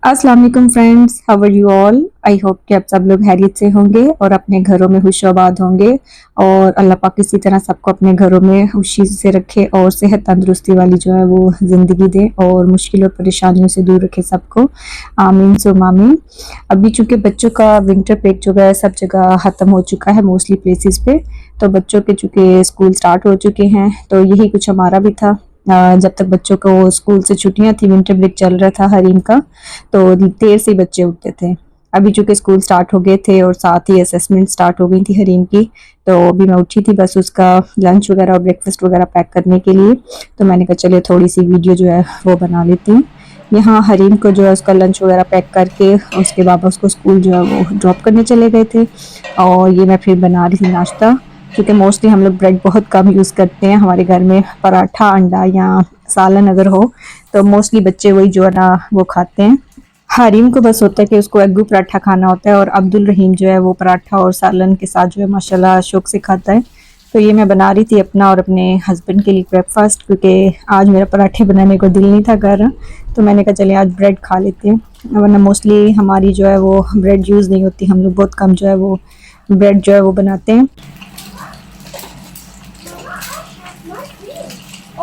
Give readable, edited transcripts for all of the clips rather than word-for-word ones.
अस्सलाम वालेकुम friends, how are you all. I hope कि आप सब लोग खैरियत से होंगे और अपने घरों में खुशआबाद होंगे। और अल्लाह पाक इसी तरह सबको अपने घरों में खुशी से रखे और सेहत तंदुरुस्ती वाली जो है वो ज़िंदगी दे और मुश्किल और परेशानियों से दूर रखे सबको। आमीन सुम्मा आमीन। अभी चूँकि बच्चों का विंटर ब्रेक जो है सब जगह ख़त्म हो चुका है मोस्टली प्लेसेस पे, तो बच्चों के चूँकि स्कूल स्टार्ट हो चुके हैं, तो यही कुछ हमारा भी था। जब तक बच्चों को स्कूल से छुट्टियां थी, विंटर ब्रेक चल रहा था हरीम का, तो देर से बच्चे उठते थे। अभी चूंकि स्कूल स्टार्ट हो गए थे और साथ ही असेसमेंट स्टार्ट हो गई थी हरीम की, तो अभी मैं उठी थी बस उसका लंच वगैरह और ब्रेकफास्ट वगैरह पैक करने के लिए। तो मैंने कहा चलिए थोड़ी सी वीडियो जो है वो बना लेती हूँ। यहाँ हरीम को जो है उसका लंच वगैरह पैक करके उसके बाद उसको स्कूल जो है वो ड्रॉप करने चले गए थे। और ये मैं फिर बना रही थी नाश्ता, क्योंकि मोस्टली हम लोग ब्रेड बहुत कम यूज़ करते हैं हमारे घर में। पराठा, अंडा या सालन अगर हो तो मोस्टली बच्चे वही जो है ना वो खाते हैं। हरीम को बस होता है कि उसको एग्गू पराठा खाना होता है, और अब्दुल रहीम जो है वो पराठा और सालन के साथ जो है माशाल्लाह शौक से खाता है। तो ये मैं बना रही थी अपना और अपने हस्बैंड के लिए ब्रेकफास्ट, क्योंकि आज मेरा पराठे बनाने को दिल नहीं था कर रहा। तो मैंने कहा चलिए आज ब्रेड खा लेते हैं, वरना मोस्टली हमारी जो है वो ब्रेड यूज़ नहीं होती। हम लोग बहुत कम जो है वो ब्रेड जो है वो बनाते हैं।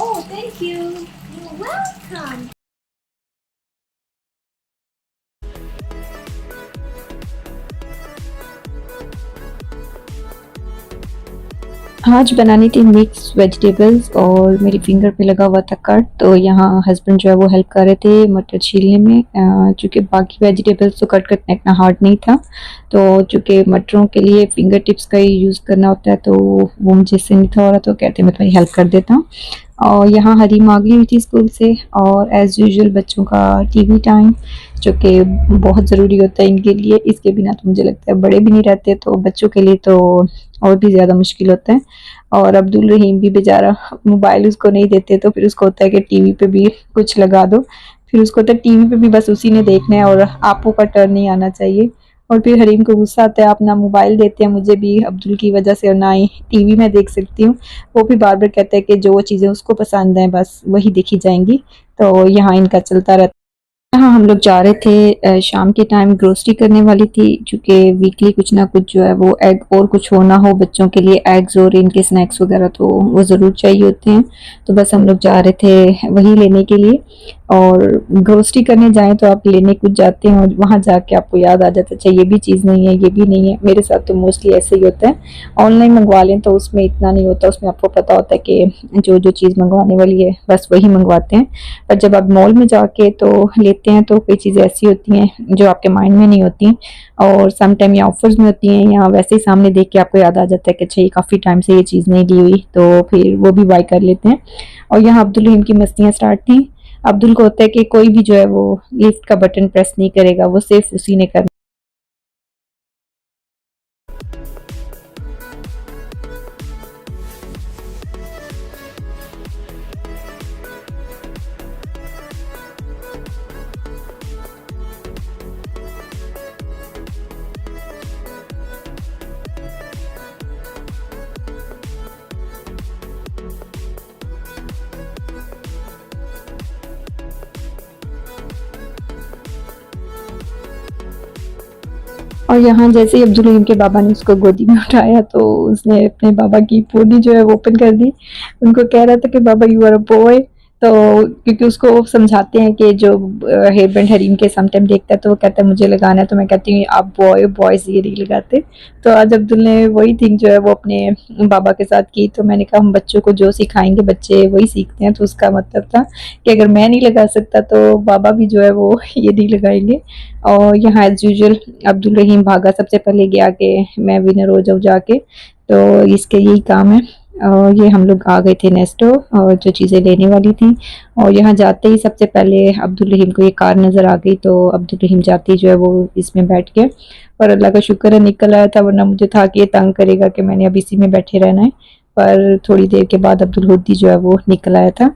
Oh, thank you. You're welcome. आज बनानी थी मिक्स वेजिटेबल्स और मेरी फिंगर पे लगा हुआ था कट, तो यहाँ हस्बैंड जो है वो हेल्प कर रहे थे मटर छीलने में। चूँकि बाकी वेजिटेबल्स तो कट करना इतना हार्ड नहीं था, तो चूँकि मटरों के लिए फिंगर टिप्स का ही यूज़ करना होता है, तो वो मुझे से नहीं था हो रहा, तो कहते मैं तुम्हारी हेल्प कर देता हूँ। और यहाँ हरीम आ गई हुई थी स्कूल से, और एज़ यूजुअल बच्चों का टीवी टाइम जो कि बहुत ज़रूरी होता है इनके लिए। इसके बिना तो मुझे लगता है बड़े भी नहीं रहते, तो बच्चों के लिए तो और भी ज़्यादा मुश्किल होता है। और अब्दुल रहीम भी बेचारा मोबाइल उसको नहीं देते, तो फिर उसको होता है कि टीवी पे भी कुछ लगा दो। फिर उसको होता है टीवी पे भी बस उसी ने देखना है और आपो का टर्न नहीं आना चाहिए। और फिर हरीम को गुस्सा आता है, आप ना मोबाइल देते हैं मुझे भी अब्दुल की वजह से, और ना ही टीवी में देख सकती हूँ। वो भी बार बार कहता है कि जो चीज़ें उसको पसंद हैं बस वही देखी जाएंगी। तो यहाँ इनका चलता रहता है। हाँ, हम लोग जा रहे थे शाम के टाइम ग्रोसरी करने वाली थी, चूँकि वीकली कुछ ना कुछ जो है वो एग और कुछ हो ना हो बच्चों के लिए एग्स और इनके स्नैक्स वगैरह तो वो ज़रूर चाहिए होते हैं। तो बस हम लोग जा रहे थे वही लेने के लिए। और ग्रोसरी करने जाएँ तो आप लेने कुछ जाते हैं और वहाँ जाके आपको याद आ जाता है अच्छा ये भी चीज़ नहीं है, ये भी नहीं है। मेरे साथ तो मोस्टली ऐसे ही होता है। ऑनलाइन मंगवा लें तो उसमें इतना नहीं होता, उसमें आपको पता होता है कि जो चीज़ मंगवाने वाली है बस वही मंगवाते हैं। पर जब आप मॉल में जाके तो लेते हैं तो कई चीज़ें ऐसी होती हैं जो आपके माइंड में नहीं होती, और सम टाइम या ऑफर्स में होती हैं या वैसे ही सामने देख के आपको याद आ जाता है कि अच्छा ये काफ़ी टाइम से ये चीज़ नहीं ली हुई, तो फिर वो भी बाय कर लेते हैं। और यहाँ अब्दुल रहीम की मस्तियाँ स्टार्ट थी। अब्दुल को होता है कि कोई भी जो है वो लिफ्ट का बटन प्रेस नहीं करेगा, वो सिर्फ उसी ने करना। और यहाँ जैसे ही अब्दुल रहीम के बाबा ने उसको गोदी में उठाया, तो उसने अपने बाबा की पोनी जो है वो ओपन कर दी। उनको कह रहा था कि बाबा यू आर अ बॉय। तो क्योंकि उसको समझाते हैं कि जो हेयर बैंड हरीम के सम टाइम देखता है तो वो कहता है मुझे लगाना है, तो मैं कहती हूँ आप बॉय, बॉयज़ ये नहीं लगाते। तो आज अब्दुल ने वही थिंग जो है वो अपने बाबा के साथ की। तो मैंने कहा हम बच्चों को जो सिखाएंगे बच्चे वही सीखते हैं, तो उसका मतलब था कि अगर मैं नहीं लगा सकता तो बाबा भी जो है वो ये नहीं लगाएंगे। और यहाँ एज़ यूजुअल अब्दुल रहीम भागा सबसे पहले गया कि मैं विनर हो जाऊँ जाके, तो इसके यही काम है। और ये हम लोग आ गए थे नेस्टो और जो चीज़ें लेने वाली थी। और यहाँ जाते ही सबसे पहले अब्दुल रहीम को ये कार नज़र आ गई, तो अब्दुल रहीम जाते ही जो है वो इसमें बैठ गया। पर अल्लाह का शुक्र है निकल आया था, वरना मुझे था कि ये तंग करेगा कि मैंने अब इसी में बैठे रहना है। पर थोड़ी देर के बाद अब्दुल हुद्दी जो है वो निकल आया था।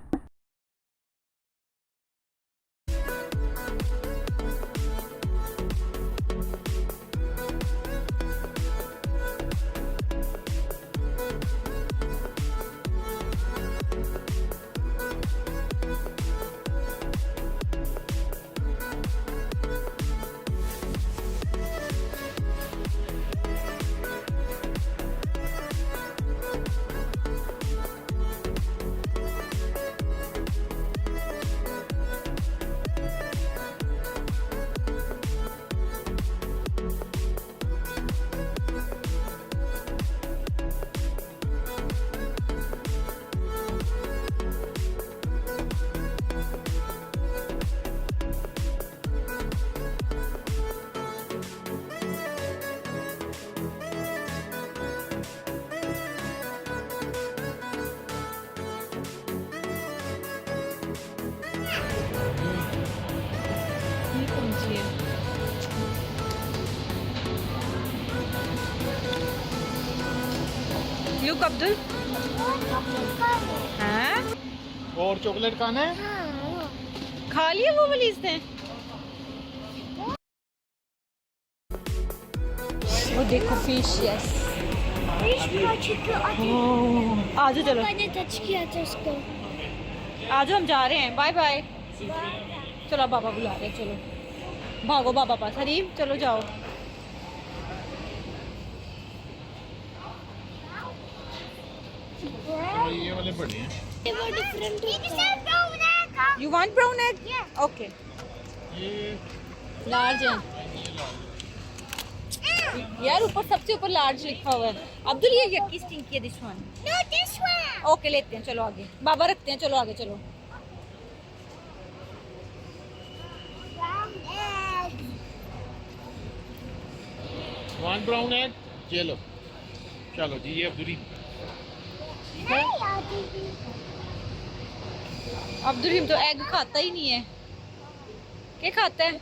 लुक अब्दुल। हाँ और चॉकलेट खाना है? खा लिया वो वाली इसने। वो देखो फिश। यस आ जाओ चलो, मैंने टच किया था उसको। आ जाओ हम जा रहे हैं। Bye bye. चलो बाबा बुला रहे हैं, चलो भागो बाबा पास। हरीम चलो जाओ। ये वाले बड़े हैं। वो डिफरेंट है। You want brown egg? Okay ये लार्ज है यार, ऊपर सबसे ऊपर लार्ज लिखा हुआ है। अब्दुल ये किस टीम की है? This one. No this one. Okay लेते हैं, चलो आगे। बाबा रखते हैं, चलो आगे चलो। वन ब्राउन एग, ये लो। चलो जी, ये अब्दुल अब्दुल तो एग खाता ही नहीं है। क्या खाता है?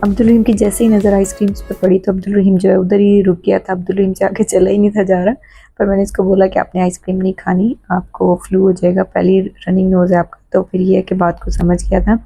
अब्दुल रहीम की जैसे ही नज़र आइसक्रीम्स पे पड़ी तो अब्दुल रहीम जो है उधर ही रुक गया था। अब्दुल रहीम से आगे चला ही नहीं था जा रहा। पर मैंने इसको बोला कि आपने आइसक्रीम नहीं खानी, आपको फ्लू हो जाएगा। पहली रनिंग नोज़ है आपका। तो फिर ये है कि बात को समझ गया था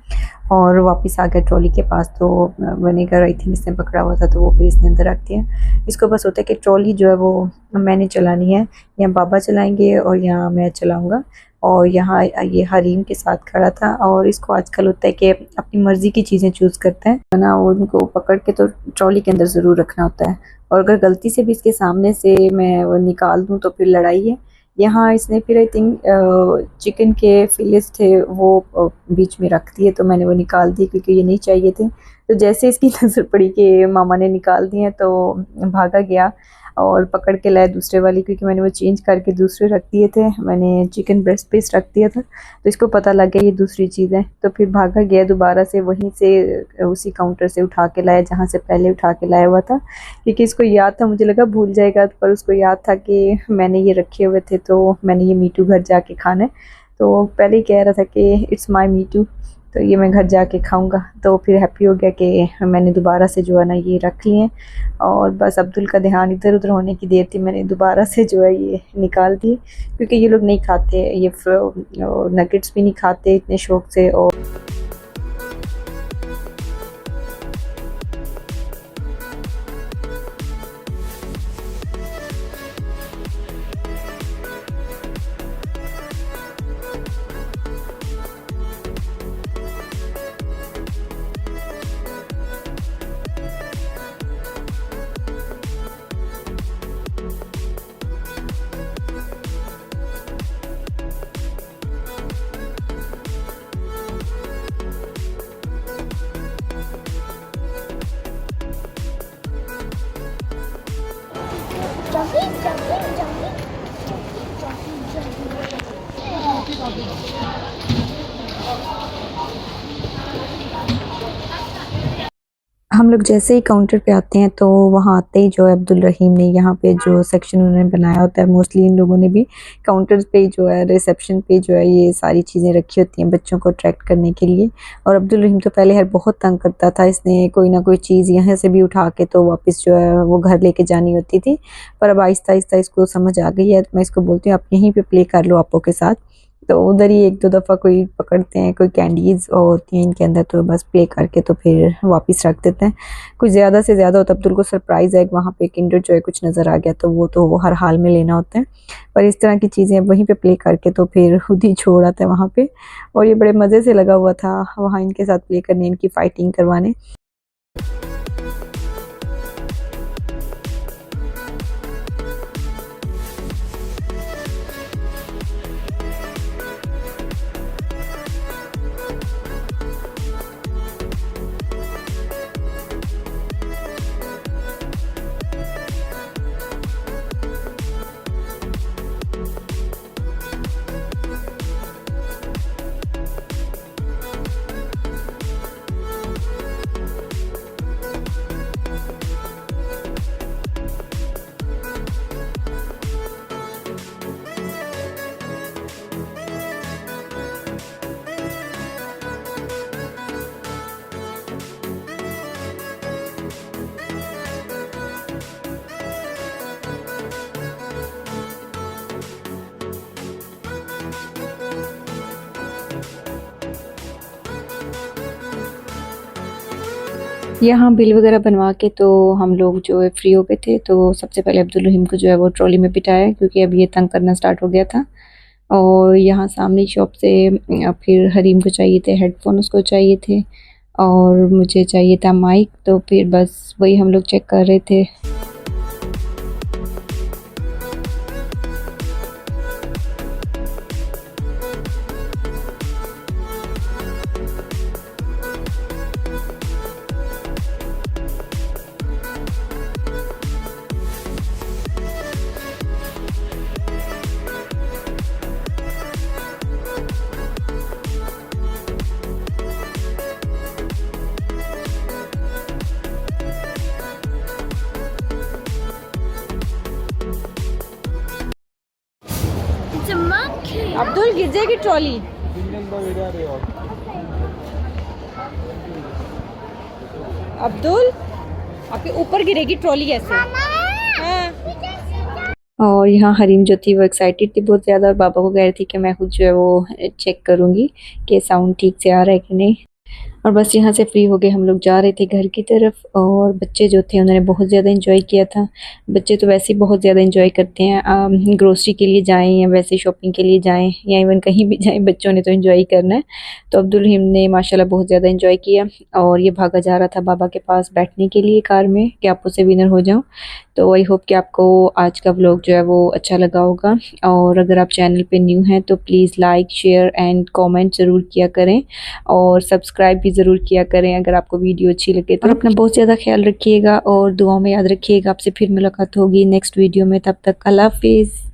और वापस आ गया ट्रॉली के पास। तो विनेगर आई थिंक इसने पकड़ा हुआ था, तो वो फिर इसने अंदर रख दिया। इसको बस होता है कि ट्रॉली जो है वो मैंने चलानी है, या बाबा चलाएंगे और या मैं चलाऊँगा। और यहाँ ये हरीम के साथ खड़ा था और इसको आजकल होता है कि अपनी मर्ज़ी की चीज़ें चूज़ करता है ना। उनको पकड़ के तो ट्रॉली के अंदर ज़रूर रखना होता है, और अगर गलती से भी इसके सामने से मैं वो निकाल दूँ तो फिर लड़ाई है। यहाँ इसने फिर आई थिंक चिकन के फिलेट्स थे वो बीच में रख दिए, तो मैंने वो निकाल दिए क्योंकि ये नहीं चाहिए थे। तो जैसे इसकी नज़र पड़ी कि मामा ने निकाल दिए तो भागा गया और पकड़ के लाया दूसरे वाली, क्योंकि मैंने वो चेंज करके दूसरे रख दिए थे। मैंने चिकन ब्रेस्ट पीस रख दिया था तो इसको पता लग गया ये दूसरी चीज़ है, तो फिर भागा गया दोबारा से वहीं से उसी काउंटर से उठा के लाया जहाँ से पहले उठा के लाया हुआ था। क्योंकि इसको याद था, मुझे लगा भूल जाएगा, पर उसको याद था कि मैंने ये रखे हुए थे तो मैंने ये मीटू घर जाके खाना है। तो पहले ही कह रहा था कि इट्स माई मीटू, तो ये मैं घर जाके खाऊंगा। तो फिर हैप्पी हो गया कि मैंने दोबारा से जो है ना ये रख लिए। और बस अब्दुल का ध्यान इधर उधर होने की देर थी, मैंने दोबारा से जो है ये निकाल दिए, क्योंकि ये लोग नहीं खाते ये नगेट्स भी नहीं खाते इतने शौक से। और Jumping, jumping, jumping, jumping, jumping, jumping. हम लोग जैसे ही काउंटर पे आते हैं तो वहाँ आते ही जो है अब्दुल रहीम ने यहाँ पे जो सेक्शन उन्होंने बनाया होता है, मोस्टली इन लोगों ने भी काउंटर पे जो है रिसेप्शन पे जो है ये सारी चीज़ें रखी होती हैं बच्चों को अट्रैक्ट करने के लिए। और अब्दुल रहीम तो पहले यार बहुत तंग करता था, इसने कोई ना कोई चीज़ यहाँ से भी उठा के तो वापस जो है वो घर लेके जानी होती थी। पर अब आहिस्ता आहिस्ता इसको समझ आ गई है, तो मैं इसको बोलती हूँ आप यहीं पर प्ले कर लो आपो के साथ। तो उधर ही एक दो दफ़ा कोई पकड़ते हैं, कोई कैंडीज़ होती हैं इनके अंदर, तो बस प्ले करके तो फिर वापस रख देते हैं। कुछ ज़्यादा से ज़्यादा होता है। अब्दुल को सरप्राइज़ है कि वहाँ पे किंडर जॉय कुछ नज़र आ गया, तो वो हर हाल में लेना होता है। पर इस तरह की चीज़ें वहीं पे प्ले करके तो फिर खुद ही छोड़ आता है वहाँ पे, और ये बड़े मज़े से लगा हुआ था वहाँ इनके साथ प्ले करने, इनकी फ़ाइटिंग करवाने। यहाँ बिल वगैरह बनवा के तो हम लोग जो है फ्री हो गए थे। तो सबसे पहले अब्दुल रहीम को जो है वो ट्रॉली में बिठाया, क्योंकि अब ये तंग करना स्टार्ट हो गया था। और यहाँ सामने शॉप से फिर हरीम को चाहिए थे हेडफोन, उसको चाहिए थे, और मुझे चाहिए था माइक। तो फिर बस वही हम लोग चेक कर रहे थे। It's a monkey. अब्दुल गिर जाएगी ट्रॉली। अब्दुल आपके ऊपर गिरेगी ट्रॉली ऐसे। हाँ। और यहाँ हरीम जो थी वो एक्साइटेड थी बहुत ज़्यादा, और बाबा को कह रही थी कि मैं खुद जो है वो चेक करूँगी कि साउंड ठीक से आ रहा है कि नहीं। और बस यहाँ से फ्री हो गए हम लोग जा रहे थे घर की तरफ। और बच्चे जो थे उन्होंने बहुत ज़्यादा इंजॉय किया था। बच्चे तो वैसे ही बहुत ज़्यादा इंजॉय करते हैं, ग्रोसरी के लिए जाएं या वैसे शॉपिंग के लिए जाएं या इवन कहीं भी जाएं, बच्चों ने तो इंजॉय करना है। तो अब्दुल रहीम ने माशाल्लाह बहुत ज़्यादा इंजॉय किया, और ये भागा जा रहा था बाबा के पास बैठने के लिए कार में कि आप उससे विनर हो जाऊँ। तो आई होप कि आपको आज का व्लॉग जो है वो अच्छा लगा होगा। और अगर आप चैनल पे न्यू हैं तो please like share and comment ज़रूर किया करें, और सब्सक्राइब भी ज़रूर किया करें अगर आपको वीडियो अच्छी लगे तो। और अपना बहुत ज़्यादा ख्याल रखिएगा और दुआओं में याद रखिएगा। आपसे फिर मुलाकात होगी नेक्स्ट वीडियो में, तब तक अल्लाह हाफिज़।